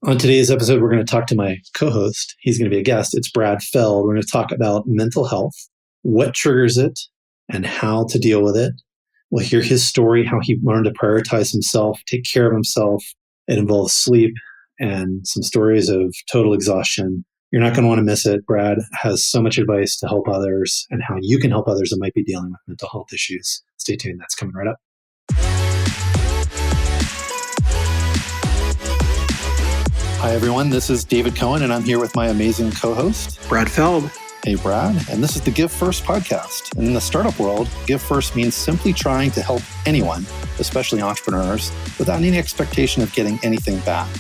On today's episode, we're going to talk to my co-host. He's going to be a guest. It's Brad Feld. We're going to talk about mental health, what triggers it, and how to deal with it. We'll hear his story, how he learned to prioritize himself, take care of himself. It involves sleep and some stories of total exhaustion. You're not going to want to miss it. Brad has so much advice to help others and how you can help others that might be dealing with mental health issues. Stay tuned. That's coming right up. Hi, everyone. This is David Cohen, and I'm here with my amazing co-host, Brad Feld. Hey, Brad. And this is the Give First podcast. And in the startup world, Give First means simply trying to help anyone, especially entrepreneurs, without any expectation of getting anything back.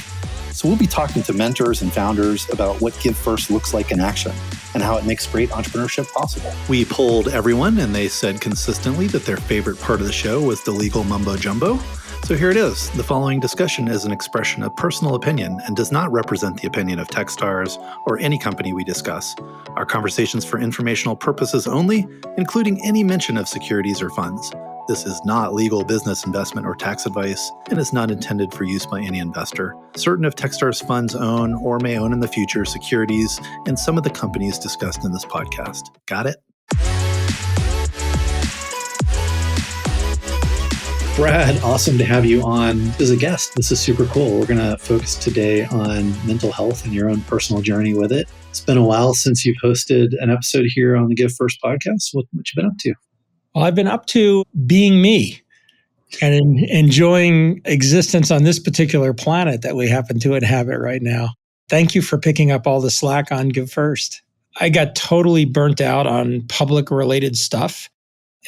So we'll be talking to mentors and founders about what Give First looks like in action and how it makes great entrepreneurship possible. We polled everyone, and they said consistently that their favorite part of the show was the legal mumbo jumbo. So here it is. The following discussion is an expression of personal opinion and does not represent the opinion of Techstars or any company we discuss. Our conversations for informational purposes only, including any mention of securities or funds. This is not legal, business, investment, or tax advice and is not intended for use by any investor. Certain of Techstars funds own or may own in the future securities in some of the companies discussed in this podcast. Got it? Brad, awesome to have you on as a guest. This is super cool. We're going to focus today on mental health and your own personal journey with it. It's been a while since you've hosted an episode here on the Give First podcast. What you been up to? Well, I've been up to being me and enjoying existence on this particular planet that we happen to inhabit right now. Thank you for picking up all the slack on Give First. I got totally burnt out on public-related stuff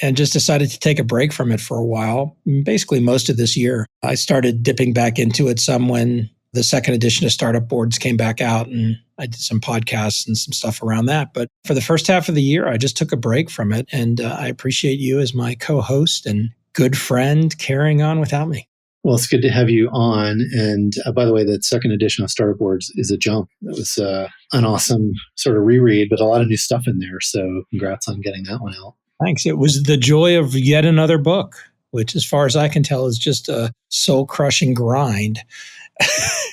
and just decided to take a break from it for a while, basically most of this year. I started dipping back into it some when the second edition of Startup Boards came back out, and I did some podcasts and some stuff around that. But for the first half of the year, I just took a break from it, and I appreciate you as my co-host and good friend carrying on without me. Well, it's good to have you on. And by the way, that second edition of Startup Boards is a jump. It was an awesome sort of reread, but a lot of new stuff in there. So congrats on getting that one out. Thanks. It was the joy of yet another book, which as far as I can tell is just a soul-crushing grind.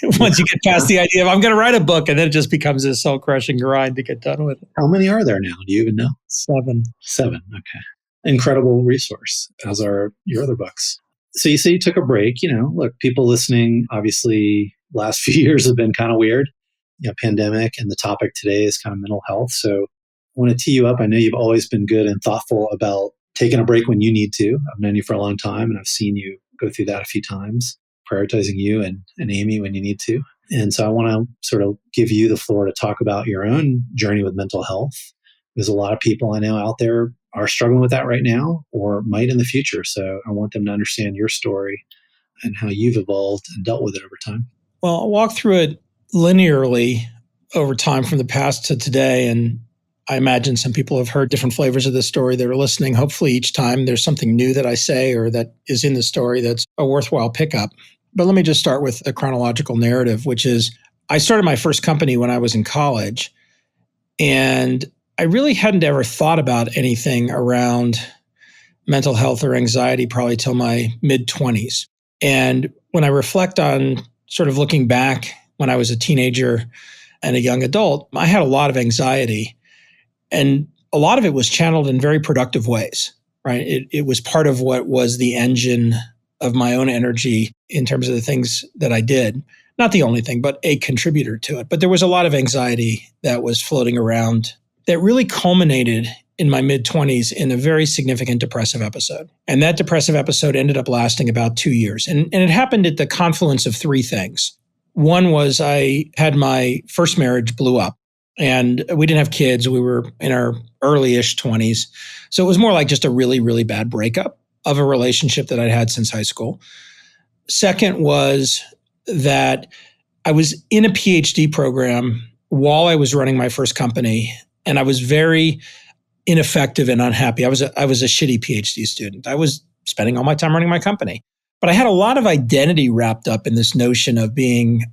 Once you get past the idea of I'm going to write a book, and then it just becomes a soul-crushing grind to get done with it. How many are there now? Do you even know? 7. 7. Okay. Incredible resource, as are your other books. So you say you took a break. Look, people listening, obviously, last few years have been kind of weird. Pandemic, and the topic today is kind of mental health. So I want to tee you up. I know you've always been good and thoughtful about taking a break when you need to. I've known you for a long time, and I've seen you go through that a few times, prioritizing you and Amy when you need to. And so I want to sort of give you the floor to talk about your own journey with mental health. There's a lot of people I know out there are struggling with that right now or might in the future. So I want them to understand your story and how you've evolved and dealt with it over time. Well, I'll walk through it linearly over time from the past to today. And I imagine some people have heard different flavors of this story that are listening. Hopefully each time there's something new that I say or that is in the story that's a worthwhile pickup. But let me just start with a chronological narrative, which is I started my first company when I was in college, and I really hadn't ever thought about anything around mental health or anxiety probably till my mid-20s. And when I reflect on sort of looking back when I was a teenager and a young adult, I had a lot of anxiety. And a lot of it was channeled in very productive ways, right? It was part of what was the engine of my own energy in terms of the things that I did. Not the only thing, but a contributor to it. But there was a lot of anxiety that was floating around that really culminated in my mid-20s in a very significant depressive episode. And that depressive episode ended up lasting about 2 years. And it happened at the confluence of 3 things. One was I had my first marriage blew up. And we didn't have kids. We were in our early-ish 20s. So it was more like just a really, really bad breakup of a relationship that I'd had since high school. Second was that I was in a PhD program while I was running my first company, and I was very ineffective and unhappy. I was a shitty PhD student. I was spending all my time running my company. But I had a lot of identity wrapped up in this notion of being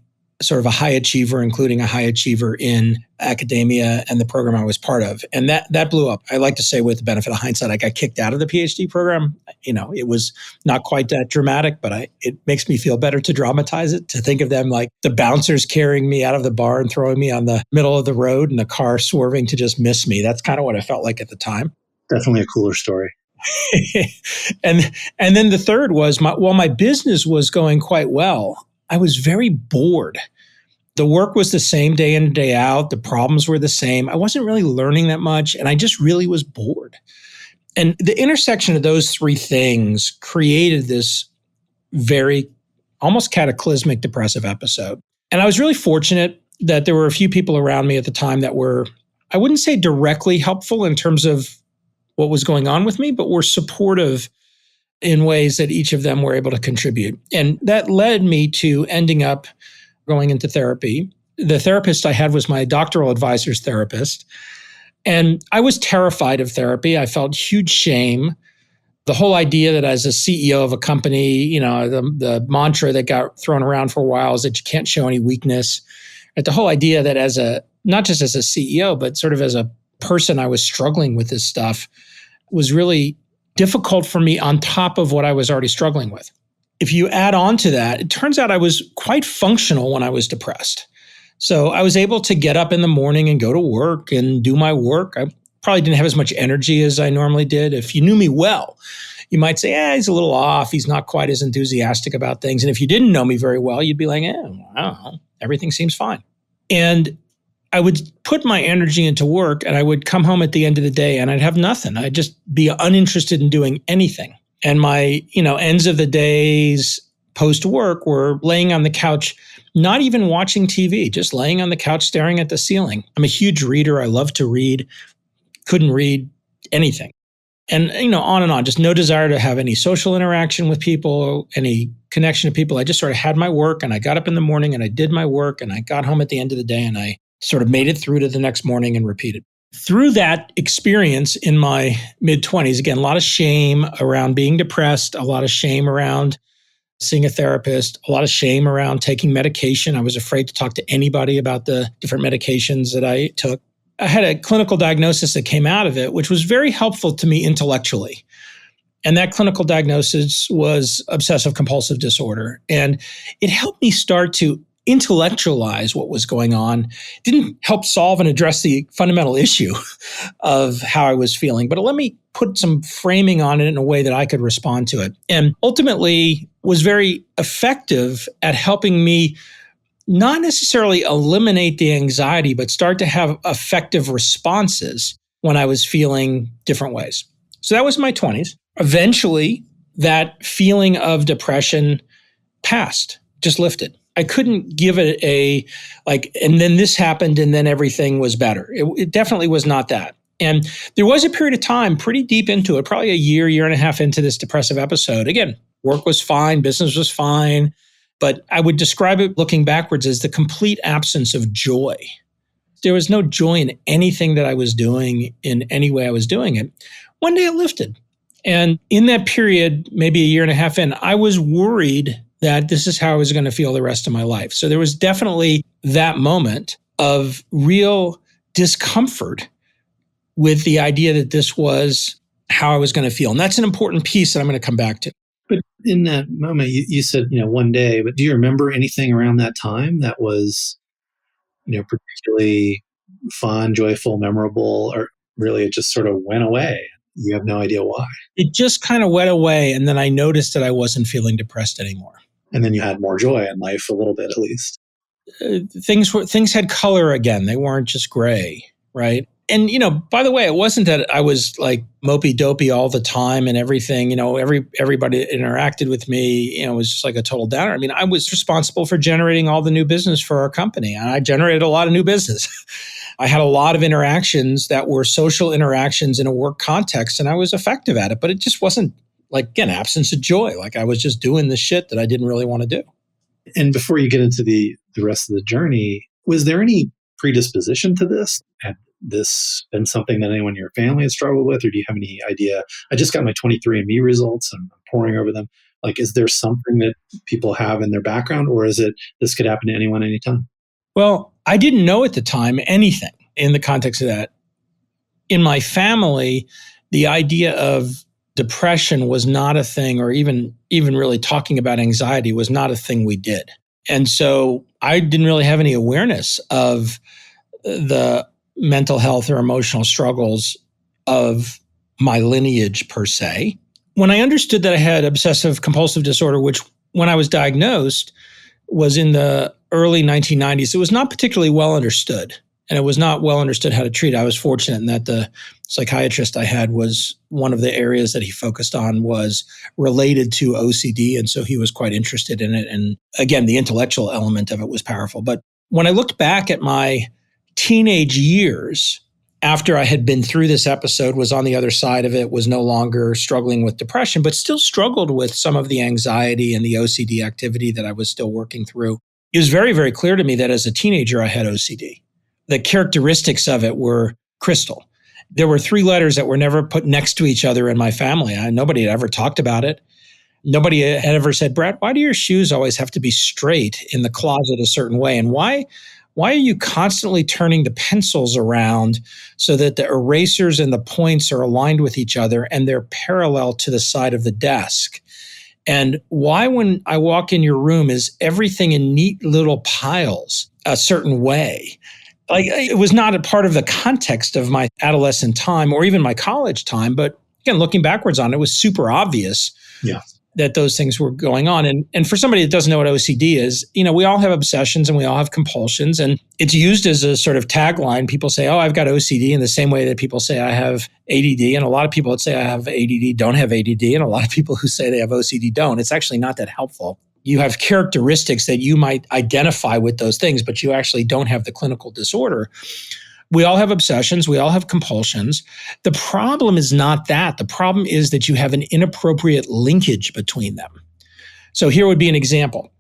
sort of a high achiever, including a high achiever in academia and the program I was part of. And that blew up. I like to say with the benefit of hindsight, I got kicked out of the PhD program. It was not quite that dramatic, but it makes me feel better to dramatize it, to think of them like the bouncers carrying me out of the bar and throwing me on the middle of the road and the car swerving to just miss me. That's kind of what I felt like at the time. Definitely a cooler story. and then the third was while my business was going quite well, I was very bored. The work was the same day in and day out. The problems were the same. I wasn't really learning that much, and I just really was bored. And the intersection of those three things created this very almost cataclysmic depressive episode. And I was really fortunate that there were a few people around me at the time that were, I wouldn't say directly helpful in terms of what was going on with me, but were supportive in ways that each of them were able to contribute. And that led me to ending up going into therapy. The therapist I had was my doctoral advisor's therapist. And I was terrified of therapy. I felt huge shame. The whole idea that as a CEO of a company, the mantra that got thrown around for a while is that you can't show any weakness. But the whole idea that not just as a CEO, but sort of as a person, I was struggling with this stuff was really difficult for me on top of what I was already struggling with. If you add on to that, it turns out I was quite functional when I was depressed. So I was able to get up in the morning and go to work and do my work. I probably didn't have as much energy as I normally did. If you knew me well, you might say, he's a little off. He's not quite as enthusiastic about things. And if you didn't know me very well, you'd be like, I don't know, everything seems fine. And I would put my energy into work and I would come home at the end of the day and I'd have nothing. I'd just be uninterested in doing anything. And my, ends of the days post work were laying on the couch, not even watching TV, just laying on the couch, staring at the ceiling. I'm a huge reader. I love to read, couldn't read anything. And, on and on, just no desire to have any social interaction with people, any connection to people. I just sort of had my work and I got up in the morning and I did my work and I got home at the end of the day and I sort of made it through to the next morning and repeated. Through that experience in my mid-20s, again, a lot of shame around being depressed, a lot of shame around seeing a therapist, a lot of shame around taking medication. I was afraid to talk to anybody about the different medications that I took. I had a clinical diagnosis that came out of it, which was very helpful to me intellectually. And that clinical diagnosis was obsessive compulsive disorder. And it helped me start to intellectualize what was going on. It didn't help solve and address the fundamental issue of how I was feeling, but it let me put some framing on it in a way that I could respond to it. And ultimately was very effective at helping me not necessarily eliminate the anxiety, but start to have effective responses when I was feeling different ways. So that was my 20s. Eventually, that feeling of depression passed, just lifted. I couldn't give it and then this happened and then everything was better. It definitely was not that. And there was a period of time pretty deep into it, probably a year and a half into this depressive episode. Again, work was fine, business was fine, but I would describe it looking backwards as the complete absence of joy. There was no joy in anything that I was doing in any way I was doing it. One day it lifted. And in that period, maybe a year and a half in, I was worried that this is how I was going to feel the rest of my life. So there was definitely that moment of real discomfort with the idea that this was how I was going to feel. And that's an important piece that I'm going to come back to. But in that moment, you said, one day, but do you remember anything around that time that was, particularly fun, joyful, memorable, or really it just sort of went away? You have no idea why. It just kind of went away. And then I noticed that I wasn't feeling depressed anymore. And then you had more joy in life, a little bit at least. Things had color again. They weren't just gray, right? And, by the way, it wasn't that I was like mopey dopey all the time and everything, everybody that interacted with me, was just like a total downer. I mean, I was responsible for generating all the new business for our company. And I generated a lot of new business. I had a lot of interactions that were social interactions in a work context, and I was effective at it, but it just wasn't absence of joy. Like I was just doing the shit that I didn't really want to do. And before you get into the rest of the journey, was there any predisposition to this? Had this been something that anyone in your family has struggled with? Or do you have any idea? I just got my 23andMe results and I'm poring over them. Like, is there something that people have in their background, or is it this could happen to anyone anytime? Well, I didn't know at the time anything in the context of that. In my family, the idea of depression was not a thing, or even really talking about anxiety was not a thing we did. And so I didn't really have any awareness of the mental health or emotional struggles of my lineage per se. When I understood that I had obsessive compulsive disorder, which when I was diagnosed was in the early 1990s, it was not particularly well understood. And it was not well understood how to treat it. I was fortunate in that the psychiatrist I had was one of the areas that he focused on was related to OCD. And so he was quite interested in it. And again, the intellectual element of it was powerful. But when I looked back at my teenage years, after I had been through this episode, was on the other side of it, was no longer struggling with depression, but still struggled with some of the anxiety and the OCD activity that I was still working through. It was very, very clear to me that as a teenager, I had OCD. The characteristics of it were crystal. There were 3 letters that were never put next to each other in my family. Nobody had ever talked about it. Nobody had ever said, Brad, why do your shoes always have to be straight in the closet a certain way? And why are you constantly turning the pencils around so that the erasers and the points are aligned with each other and they're parallel to the side of the desk? And why, when I walk in your room, is everything in neat little piles a certain way? Like, it was not a part of the context of my adolescent time or even my college time. But again, looking backwards on it, was super obvious that those things were going on. And for somebody that doesn't know what OCD is, we all have obsessions and we all have compulsions. And it's used as a sort of tagline. People say, oh, I've got OCD, in the same way that people say I have ADD. And a lot of people that say I have ADD don't have ADD. And a lot of people who say they have OCD don't. It's actually not that helpful. You have characteristics that you might identify with those things, but you actually don't have the clinical disorder. We all have obsessions. We all have compulsions. The problem is not that. The problem is that you have an inappropriate linkage between them. So here would be an example.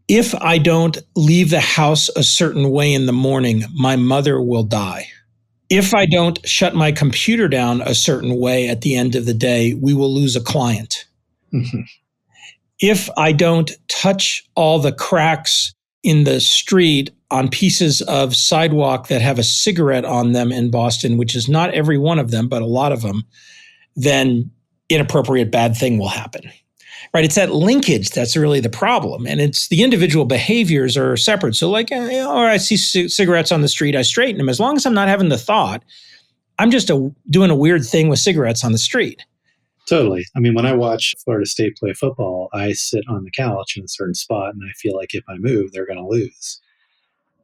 If I don't leave the house a certain way in the morning, my mother will die. If I don't shut my computer down a certain way at the end of the day, we will lose a client. Mm-hmm. If I don't touch all the cracks in the street on pieces of sidewalk that have a cigarette on them in Boston, which is not every one of them, but a lot of them, then inappropriate bad thing will happen. Right? It's that linkage that's really the problem. And it's the individual behaviors are separate. So like, I see cigarettes on the street, I straighten them. As long as I'm not having the thought, I'm just doing a weird thing with cigarettes on the street. Totally. I mean, when I watch Florida State play football, I sit on the couch in a certain spot and I feel like if I move, they're going to lose.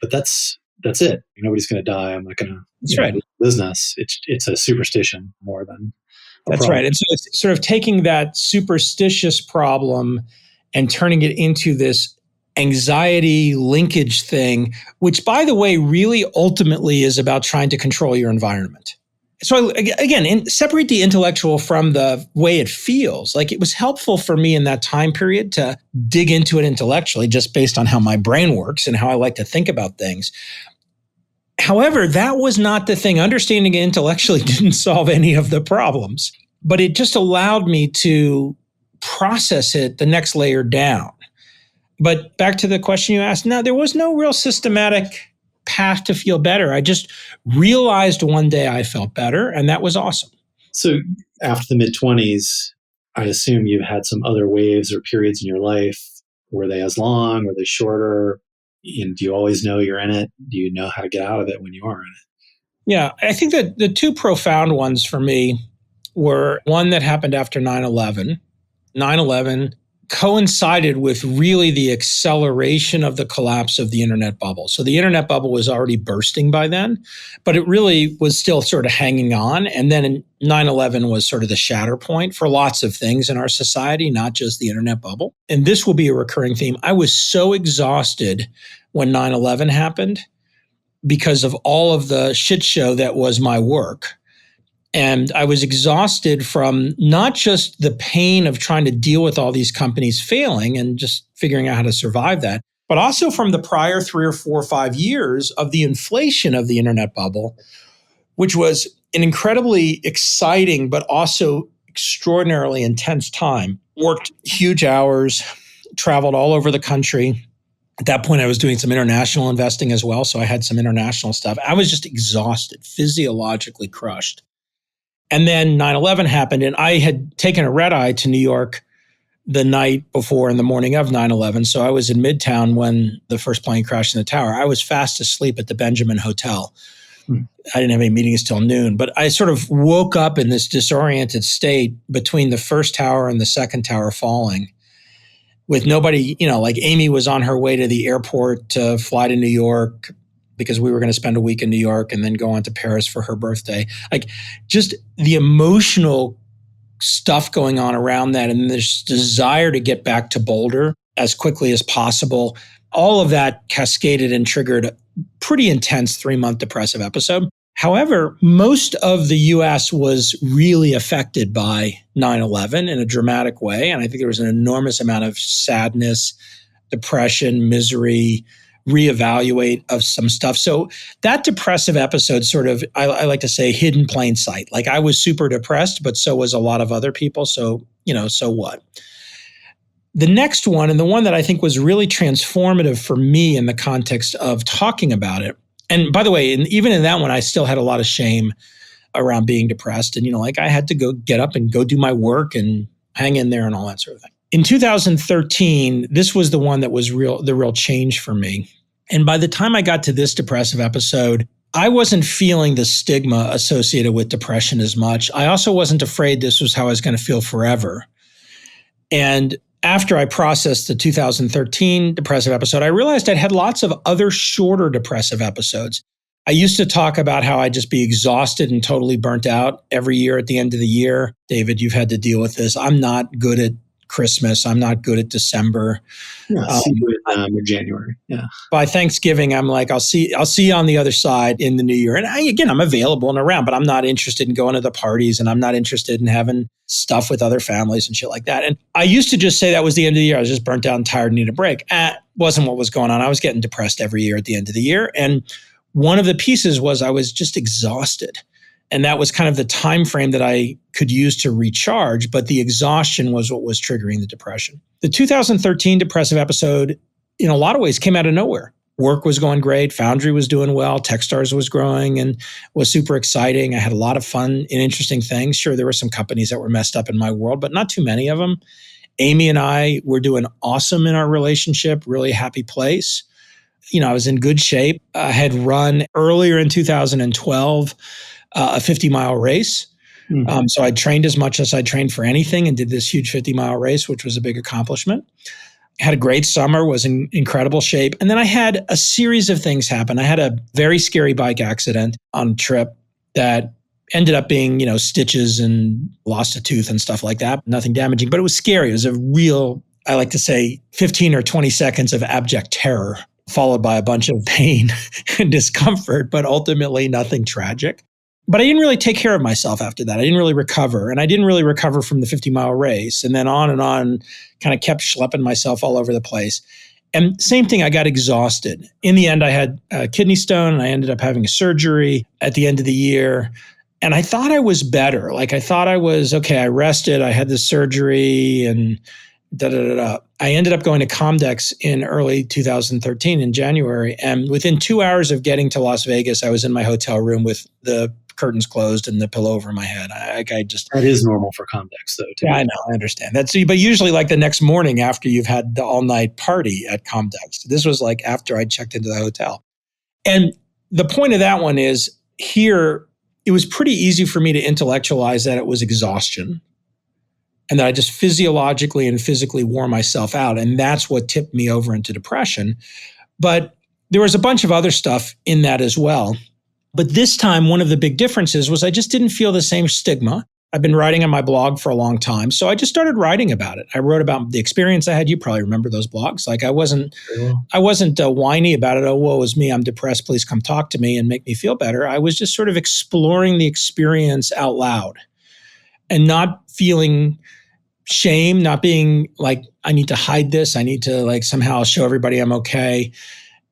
But that's it. Nobody's going to die. I'm not going to business. It's a superstition more than a problem. Right. And so it's sort of taking that superstitious problem and turning it into this anxiety linkage thing, which, by the way, really ultimately is about trying to control your environment. So again, separate the intellectual from the way it feels. Like, it was helpful for me in that time period to dig into it intellectually, just based on how my brain works and how I like to think about things. However, that was not the thing. Understanding it intellectually didn't solve any of the problems, but it just allowed me to process it the next layer down. But back to the question you asked, no, there was no real systematic path to feel better. I just realized one day I felt better, and that was awesome. So after the mid-20s, I assume you had some other waves or periods in your life. Were they as long? Were they shorter? And do you always know you're in it? Do you know how to get out of it when you are in it? Yeah, I think that the 2 profound ones for me were one that happened after 9/11. 9/11 coincided with really the acceleration of the collapse of the internet bubble. So the internet bubble was already bursting by then, but it really was still sort of hanging on. And then 9/11 was sort of the shatter point for lots of things in our society, not just the internet bubble. And this will be a recurring theme. I was so exhausted when 9/11 happened because of all of the shit show that was my work. And I was exhausted from not just the pain of trying to deal with all these companies failing and just figuring out how to survive that, but also from the prior 3 or 4 or 5 years of the inflation of the internet bubble, which was an incredibly exciting but also extraordinarily intense time. worked huge hours, traveled all over the country. At that point, I was doing some international investing as well. So I had some international stuff. I was just exhausted, physiologically crushed. And then 9/11 happened, and I had taken a red eye to New York the night before and the morning of 9/11. So I was in Midtown when the first plane crashed in the tower. I was fast asleep at the Benjamin Hotel. I didn't have any meetings till noon, but I sort of woke up in this disoriented state between the first tower and the second tower falling with nobody, like Amy was on her way to the airport to fly to New York because we were going to spend a week in New York and then go on to Paris for her birthday. Like just the emotional stuff going on around that and this desire to get back to Boulder as quickly as possible. All of that cascaded and triggered a pretty intense 3-month depressive episode. However, most of the US was really affected by 9/11 in a dramatic way. And I think there was an enormous amount of sadness, depression, misery, reevaluate of some stuff. So that depressive episode sort of, I like to say, hid in plain sight. Like I was super depressed, but so was a lot of other people. So, so what? The next one, and the one that I think was really transformative for me in the context of talking about it. And by the way, even in that one, I still had a lot of shame around being depressed. And, I had to go get up and go do my work and hang in there and all that sort of thing. In 2013, this was the one that was the real change for me. And by the time I got to this depressive episode, I wasn't feeling the stigma associated with depression as much. I also wasn't afraid this was how I was going to feel forever. And after I processed the 2013 depressive episode, I realized I'd had lots of other shorter depressive episodes. I used to talk about how I'd just be exhausted and totally burnt out every year at the end of the year. David, you've had to deal with this. I'm not good at Christmas. I'm not good at December. Yeah, see you in January. Yeah. By Thanksgiving, I'm like, I'll see you on the other side in the new year. And I'm available and around, but I'm not interested in going to the parties and I'm not interested in having stuff with other families and shit like that. And I used to just say that was the end of the year. I was just burnt out and tired and need a break. Wasn't what was going on. I was getting depressed every year at the end of the year. And one of the pieces was I was just exhausted. And that was kind of the time frame that I could use to recharge, but the exhaustion was what was triggering the depression. The 2013 depressive episode, in a lot of ways, came out of nowhere. Work was going great. Foundry was doing well. Techstars was growing and was super exciting. I had a lot of fun and interesting things. Sure, there were some companies that were messed up in my world, but not too many of them. Amy and I were doing awesome in our relationship, really happy place. I was in good shape. I had run earlier in 2012 a 50-mile race. Mm-hmm. So I trained as much as I trained for anything and did this huge 50-mile race, which was a big accomplishment. Had a great summer, was in incredible shape. And then I had a series of things happen. I had a very scary bike accident on a trip that ended up being, stitches and lost a tooth and stuff like that. Nothing damaging, but it was scary. It was a real, I like to say, 15 or 20 seconds of abject terror, followed by a bunch of pain and discomfort, but ultimately nothing tragic. But I didn't really take care of myself after that. I didn't really recover. And I didn't really recover from the 50-mile race. And then on, kind of kept schlepping myself all over the place. And same thing, I got exhausted. In the end, I had a kidney stone and I ended up having a surgery at the end of the year. And I thought I was better. Like I thought I was, okay, I rested, I had the surgery and I ended up going to Comdex in early 2013 in January. And within 2 hours of getting to Las Vegas, I was in my hotel room with the curtains closed and the pillow over my head. That is normal for Comdex, though. Yeah, I know. I understand that. So, but usually like the next morning after you've had the all-night party at Comdex. This was like after I checked into the hotel. And the point of that one is here, it was pretty easy for me to intellectualize that it was exhaustion and that I just physiologically and physically wore myself out. And that's what tipped me over into depression. But there was a bunch of other stuff in that as well. But this time, one of the big differences was I just didn't feel the same stigma. I've been writing on my blog for a long time. So I just started writing about it. I wrote about the experience I had. You probably remember those blogs. Like I wasn't whiny about it. Oh, woe is me. I'm depressed. Please come talk to me and make me feel better. I was just sort of exploring the experience out loud and not feeling shame, not being like, I need to hide this. I need to like somehow show everybody I'm okay.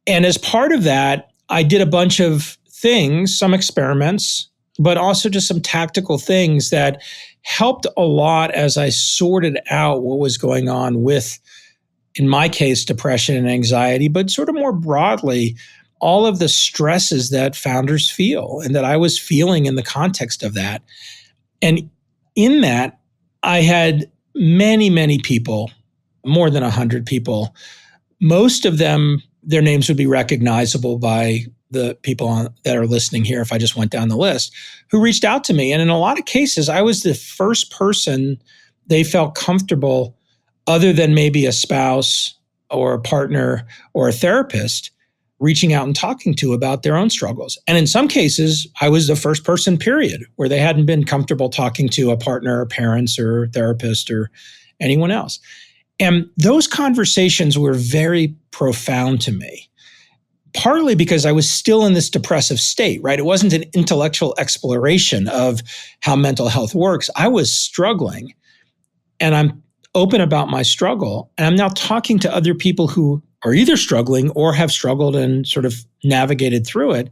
And as part of that, I did a bunch of things, some experiments, but also just some tactical things that helped a lot as I sorted out what was going on with, in my case, depression and anxiety, but sort of more broadly, all of the stresses that founders feel and that I was feeling in the context of that. And in that, I had many, many people, more than 100 people. Most of them, their names would be recognizable by the people that are listening here if I just went down the list, who reached out to me. And in a lot of cases, I was the first person they felt comfortable, other than maybe a spouse or a partner or a therapist, reaching out and talking to about their own struggles. And in some cases, I was the first person, period, where they hadn't been comfortable talking to a partner or parents or therapist or anyone else. And those conversations were very profound to me, partly because I was still in this depressive state, right? It wasn't an intellectual exploration of how mental health works. I was struggling, and I'm open about my struggle. And I'm now talking to other people who are either struggling or have struggled and sort of navigated through it,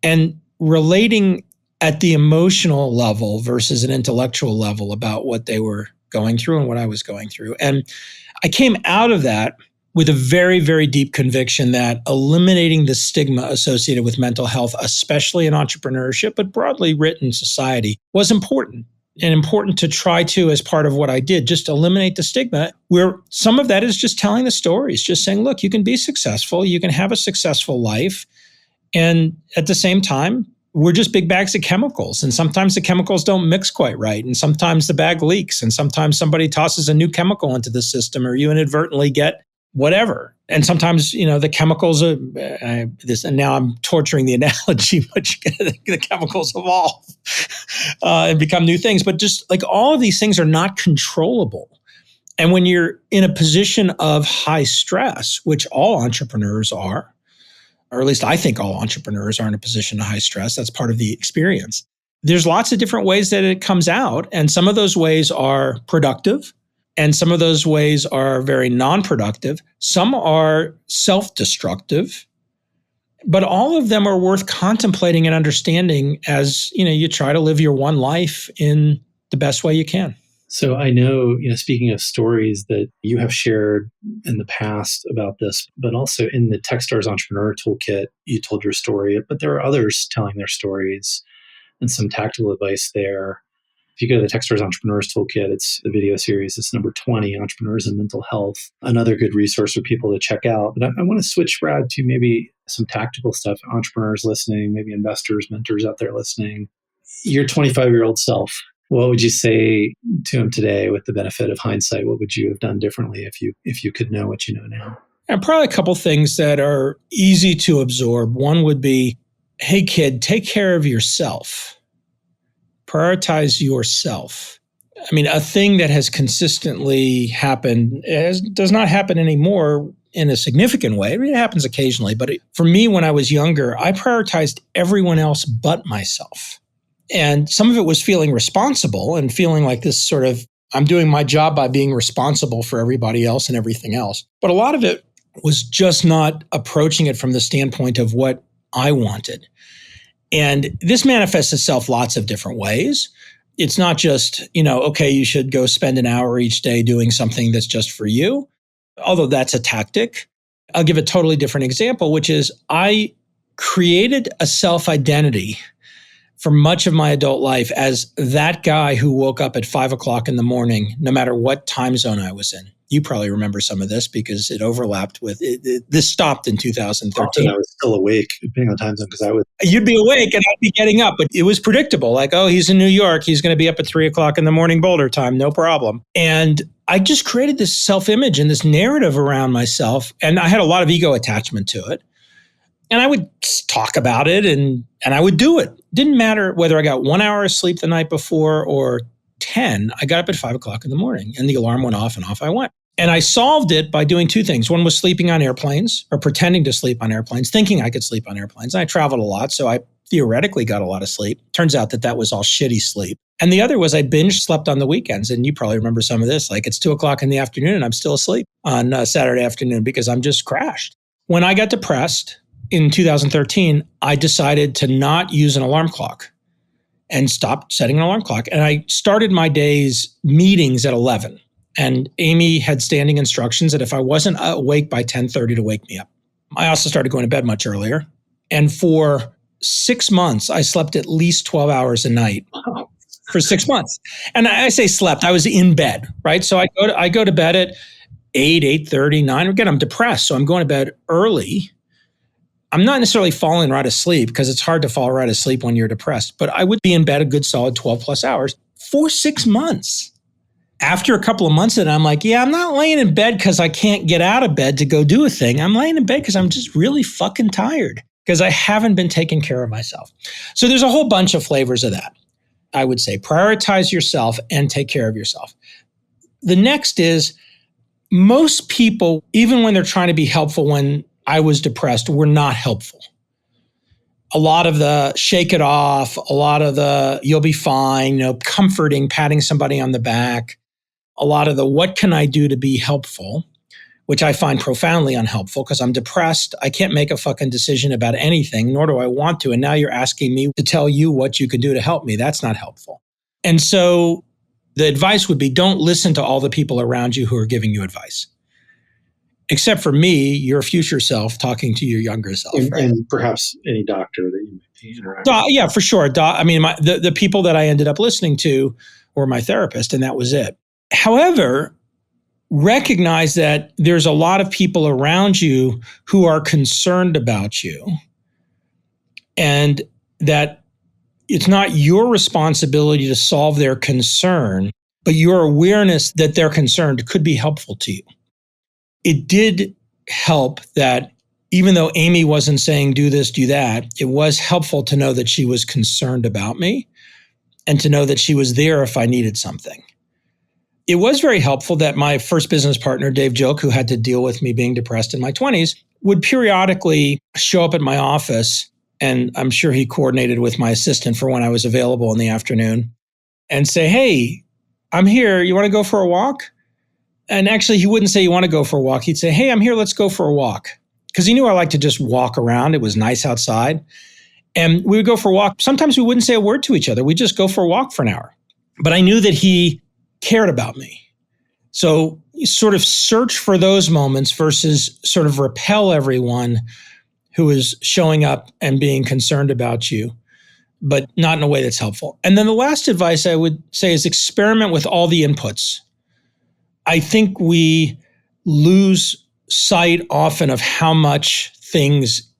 and relating at the emotional level versus an intellectual level about what they were going through and what I was going through. And I came out of that with a very, very deep conviction that eliminating the stigma associated with mental health, especially in entrepreneurship, but broadly written society, was important. And important to try to, as part of what I did, just eliminate the stigma, where some of that is just telling the stories, just saying, look, you can be successful, you can have a successful life. And at the same time, we're just big bags of chemicals. And sometimes the chemicals don't mix quite right. And sometimes the bag leaks. And sometimes somebody tosses a new chemical into the system, or you inadvertently get whatever. And sometimes, the chemicals are and now I'm torturing the analogy, but the chemicals evolve and become new things. But just like all of these things are not controllable. And when you're in a position of high stress, which all entrepreneurs are, or at least I think all entrepreneurs are in a position of high stress, that's part of the experience. There's lots of different ways that it comes out. And some of those ways are productive. And some of those ways are very non-productive. Some are self-destructive, but all of them are worth contemplating and understanding as, you try to live your one life in the best way you can. So I know, speaking of stories that you have shared in the past about this, but also in the Techstars Entrepreneur Toolkit, you told your story, but there are others telling their stories and some tactical advice there. If you go to the Techstars Entrepreneurs Toolkit, it's a video series. It's number 20, Entrepreneurs and Mental Health. Another good resource for people to check out. But I want to switch, Brad, to maybe some tactical stuff. Entrepreneurs listening, maybe investors, mentors out there listening. Your 25-year-old self, what would you say to him today with the benefit of hindsight? What would you have done differently if you could know what you know now? And probably a couple things that are easy to absorb. One would be, hey, kid, take care of yourself. Prioritize yourself. I mean, a thing that has consistently happened does not happen anymore in a significant way. I mean, it happens occasionally, but for me, when I was younger, I prioritized everyone else but myself. And some of it was feeling responsible and feeling like this sort of, I'm doing my job by being responsible for everybody else and everything else. But a lot of it was just not approaching it from the standpoint of what I wanted. And this manifests itself lots of different ways. It's not just, okay, you should go spend an hour each day doing something that's just for you, although that's a tactic. I'll give a totally different example, which is I created a self-identity for much of my adult life as that guy who woke up at 5 o'clock in the morning, no matter what time zone I was in. You probably remember some of this because it overlapped with it. This stopped in 2013. I was still awake, depending on the time zone, because I was. You'd be awake and I'd be getting up, but it was predictable. Like, oh, he's in New York. He's going to be up at 3 o'clock in the morning Boulder time. No problem. And I just created this self-image and this narrative around myself. And I had a lot of ego attachment to it. And I would talk about it and I would do it. Didn't matter whether I got 1 hour of sleep the night before or 10. I got up at 5 o'clock in the morning and the alarm went off and off I went. And I solved it by doing two things. One was sleeping on airplanes or pretending to sleep on airplanes, thinking I could sleep on airplanes. And I traveled a lot, so I theoretically got a lot of sleep. Turns out that was all shitty sleep. And the other was I binge slept on the weekends. And you probably remember some of this. Like it's 2 o'clock in the afternoon and I'm still asleep on Saturday afternoon because I'm just crashed. When I got depressed in 2013, I decided to not use an alarm clock. and stopped setting an alarm clock. And I started my day's meetings at 11. And Amy had standing instructions that if I wasn't awake by 10:30 to wake me up. I also started going to bed much earlier. And for 6 months, I slept at least 12 hours a night for 6 months. And I say slept, I was in bed, right? So I go to bed at 8, 8:30, 9. Again, I'm depressed, so I'm going to bed early. I'm not necessarily falling right asleep because it's hard to fall right asleep when you're depressed, but I would be in bed a good solid 12 plus hours for 6 months. After a couple of months of it, I'm like, yeah, I'm not laying in bed because I can't get out of bed to go do a thing. I'm laying in bed because I'm just really fucking tired because I haven't been taking care of myself. So there's a whole bunch of flavors of that. I would say prioritize yourself and take care of yourself. The next is most people, even when they're trying to be helpful when I was depressed, were not helpful. A lot of the shake it off, a lot of the you'll be fine, comforting, patting somebody on the back, a lot of the what can I do to be helpful, which I find profoundly unhelpful because I'm depressed. I can't make a fucking decision about anything, nor do I want to. And now you're asking me to tell you what you can do to help me. That's not helpful. And so the advice would be don't listen to all the people around you who are giving you advice. Except for me, your future self talking to your younger self. Right? And perhaps any doctor that you might be interacting with. Yeah, for sure. I mean, the people that I ended up listening to were my therapist, and that was it. However, recognize that there's a lot of people around you who are concerned about you, and that it's not your responsibility to solve their concern, but your awareness that they're concerned could be helpful to you. It did help that even though Amy wasn't saying do this, do that, it was helpful to know that she was concerned about me and to know that she was there if I needed something. It was very helpful that my first business partner, Dave Joke, who had to deal with me being depressed in my 20s, would periodically show up at my office, and I'm sure he coordinated with my assistant for when I was available in the afternoon, and say, hey, I'm here. You want to go for a walk? And actually, he wouldn't say, you want to go for a walk? He'd say, hey, I'm here. Let's go for a walk. Because he knew I liked to just walk around. It was nice outside. And we would go for a walk. Sometimes we wouldn't say a word to each other. We'd just go for a walk for an hour. But I knew that he cared about me. So you sort of search for those moments versus sort of repel everyone who is showing up and being concerned about you, but not in a way that's helpful. And then the last advice I would say is experiment with all the inputs. I think we lose sight often of how much things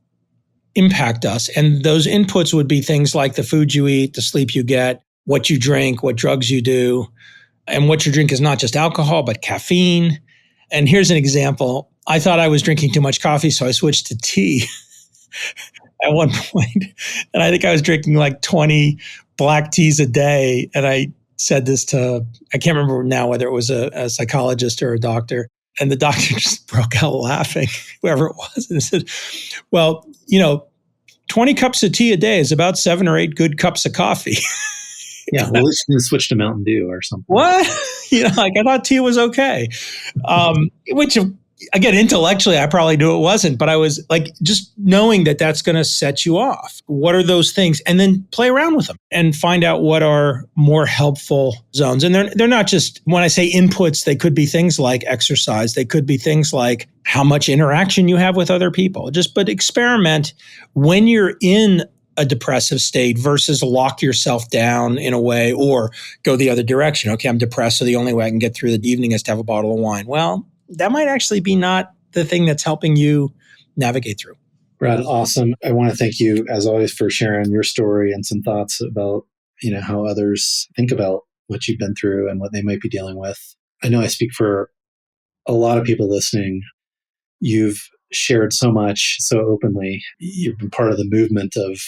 impact us. And those inputs would be things like the food you eat, the sleep you get, what you drink, what drugs you do. And what you drink is not just alcohol, but caffeine. And here's an example. I thought I was drinking too much coffee, so I switched to tea at one point. And I think I was drinking like 20 black teas a day. And I said this to, I can't remember now whether it was a psychologist or a doctor. And the doctor just broke out laughing, whoever it was, and said, well, 20 cups of tea a day is about 7 or 8 good cups of coffee. Yeah, well, let's switch to Mountain Dew or something. What? I thought tea was okay. Which, again, intellectually, I probably knew it wasn't, but I was like, just knowing that that's going to set you off. What are those things? And then play around with them and find out what are more helpful zones. And they're not just, when I say inputs, they could be things like exercise. They could be things like how much interaction you have with other people. But experiment when you're in a depressive state versus lock yourself down in a way or go the other direction. Okay, I'm depressed, so the only way I can get through the evening is to have a bottle of wine. Well, that might actually be not the thing that's helping you navigate through. Brad, awesome. I want to thank you, as always, for sharing your story and some thoughts about how others think about what you've been through and what they might be dealing with. I know I speak for a lot of people listening. You've shared so much so openly. You've been part of the movement of,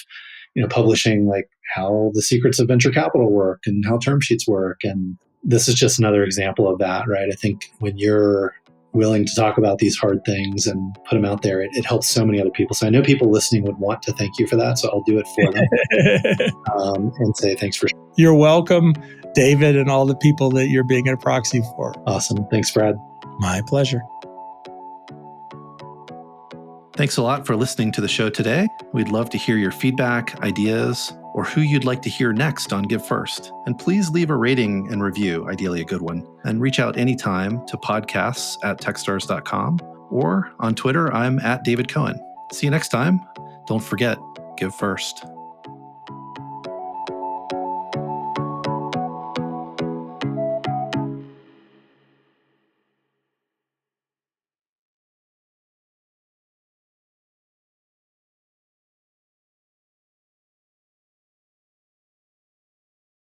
publishing like how the secrets of venture capital work and how term sheets work. And this is just another example of that, right? I think when you're willing to talk about these hard things and put them out there, it helps so many other people. So I know people listening would want to thank you for that. So I'll do it for them and say thanks for sharing. You're welcome, David, and all the people that you're being a proxy for. Awesome. Thanks, Brad. My pleasure. Thanks a lot for listening to the show today. We'd love to hear your feedback, ideas, or who you'd like to hear next on Give First. And please leave a rating and review, ideally a good one. And reach out anytime to podcasts@techstars.com, or on Twitter, I'm @David Cohen. See you next time. Don't forget, give first.